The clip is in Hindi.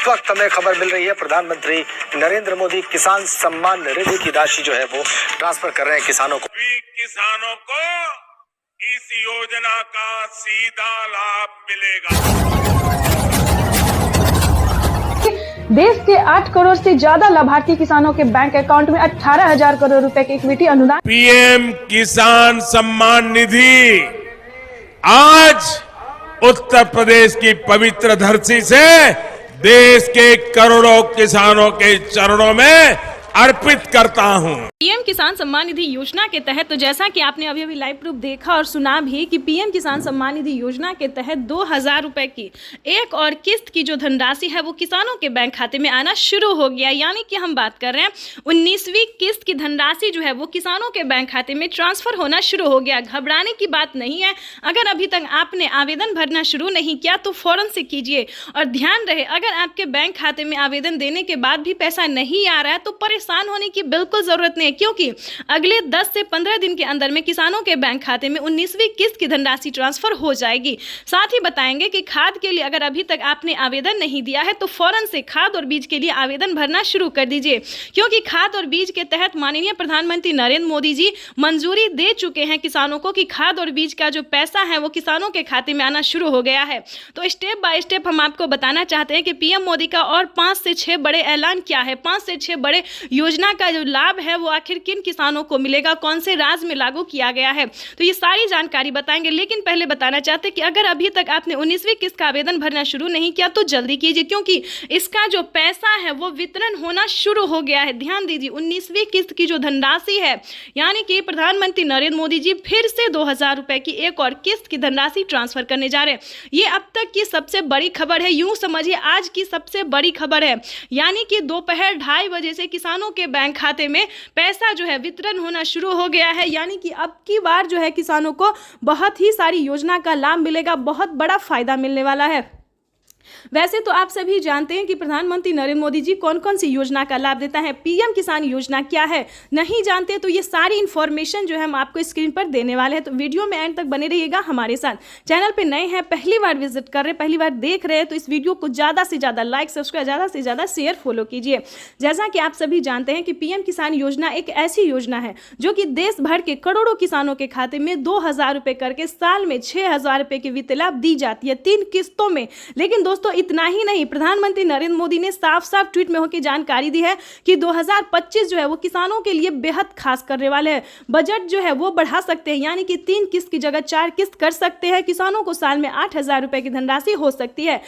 इस वक्त हमें खबर मिल रही है प्रधानमंत्री नरेंद्र मोदी किसान सम्मान निधि की राशि जो है वो ट्रांसफर कर रहे हैं किसानों को। किसानों को इस योजना का सीधा लाभ मिलेगा। देश के 8 करोड़ से ज्यादा लाभार्थी किसानों के बैंक अकाउंट में 18,000 करोड़ रुपए के इक्विटी अनुदान। पीएम किसान सम्मान निधि आज उत्तर प्रदेश की पवित्र धरती से देश के करोड़ों किसानों के चरणों में अर्पित करता हूं। पीएम किसान सम्मान निधि योजना के तहत तो जैसा कि आपने अभी लाइव प्रूफ देखा और सुना भी कि पीएम किसान सम्मान निधि योजना के तहत 2,000 रुपए की एक और किस्त की जो धनराशि है वो किसानों के बैंक खाते में आना शुरू हो गया। यानी कि हम बात कर रहे हैं 19वीं किस्त की धनराशि जो है वो किसानों के बैंक खाते में ट्रांसफर होना शुरू हो गया। घबराने की बात नहीं है। अगर अभी तक आपने आवेदन भरना शुरू नहीं किया तो फौरन से कीजिए। और ध्यान रहे, अगर आपके बैंक खाते में आवेदन देने के बाद भी पैसा नहीं आ रहा है तो परेशान होने की बिल्कुल जरूरत नहीं है, क्योंकि अगले 10 से 15 दिन के अंदर में किसानों के बैंक खाते में 19वीं किस्त की धनराशि ट्रांसफर हो जाएगी। साथ ही बताएंगे कि खाद के लिए अगर अभी तक आपने आवेदन नहीं दिया है तो फौरन से खाद और बीज के लिए आवेदन भरना शुरू कर दीजिए, क्योंकि खाद और बीज के तहत माननीय प्रधानमंत्री नरेंद्र मोदी जी मंजूरी दे चुके हैं किसानों को कि खाद और बीज का जो पैसा है वो किसानों के खाते में आना शुरू हो गया है। तो स्टेप बाय स्टेप हम आपको बताना चाहते हैं कि पीएम मोदी का और 5 से 6 बड़े ऐलान क्या है, 5 से 6 बड़े योजना का जो लाभ है वो आखिर किन किसानों को मिलेगा, कौन से राज्य में लागू किया गया है, तो ये सारी जानकारी बताएंगे। लेकिन पहले बताना चाहते हैं कि अगर अभी तक आपने 19वीं किस्त का आवेदन भरना शुरू नहीं किया तो जल्दी कीजिए, क्योंकि इसका जो पैसा है वो वितरण होना शुरू हो गया है। ध्यान दीजिए, 19वीं किस्त की जो धनराशि है, यानी कि प्रधानमंत्री नरेंद्र मोदी जी फिर से 2,000 रुपए की एक और किस्त की धनराशि ट्रांसफर करने जा रहे हैं। ये अब तक की सबसे बड़ी खबर है, यूं समझिए आज की सबसे बड़ी खबर है। यानी कि दोपहर 2:30 बजे से किसानों के बैंक खाते में पैसा जो है वितरण होना शुरू हो गया है। यानी कि अब की बार जो है किसानों को बहुत ही सारी योजना का लाभ मिलेगा, बहुत बड़ा फायदा मिलने वाला है। वैसे तो आप सभी जानते हैं कि प्रधानमंत्री नरेंद्र मोदी जी कौन कौन सी योजना का लाभ देता है, पीएम किसान योजना क्या है, नहीं जानते तो ये सारी इन्फॉर्मेशन जो है हम आपको स्क्रीन पर देने वाले हैं। तो वीडियो में एंड तक बने रहिएगा हमारे साथ। चैनल पे नए हैं, पहली बार विजिट कर रहे हैं, पहली बार देख रहे हैं तो इस वीडियो को ज़्यादा से ज़्यादा लाइक, सब्सक्राइब, ज़्यादा से ज़्यादा शेयर, फॉलो कीजिए। जैसा कि आप सभी जानते हैं कि पीएम किसान योजना एक ऐसी योजना है जो कि देश भर के करोड़ों किसानों के खाते में 2,000 रुपये करके साल में 6,000 रुपये की वित्त लाभ दी जाती है 3 किस्तों में। लेकिन दोस्तों इतना ही नहीं, प्रधानमंत्री नरेंद्र मोदी ने साफ साफ ट्वीट में होकर जानकारी दी है कि 2025 जो है वो किसानों के लिए बेहद खास करने वाले हैं। बजट जो है वो बढ़ा सकते हैं, यानी कि 3 किस्त की जगह 4 किस्त कर सकते हैं। किसानों को साल में 8,000 रुपए की धनराशि हो सकती है।